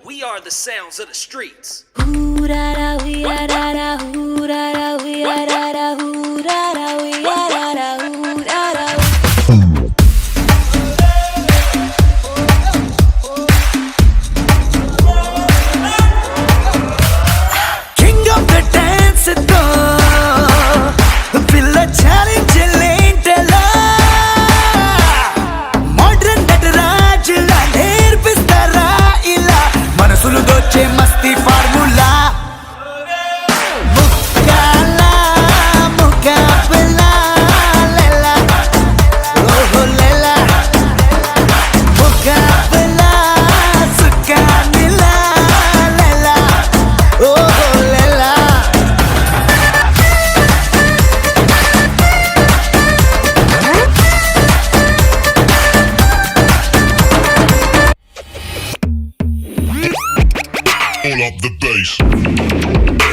We are the sounds of the streets. King of the dance Villa challenge lentela modern nataraj la nerpistara ila మనసులు దోచే masti formula ముక్కాలా ముకాబలా లెలా ఓహో లెలా ముకాబలా సుకానిలా లెలా ఓహో లెలా Pull up the bass.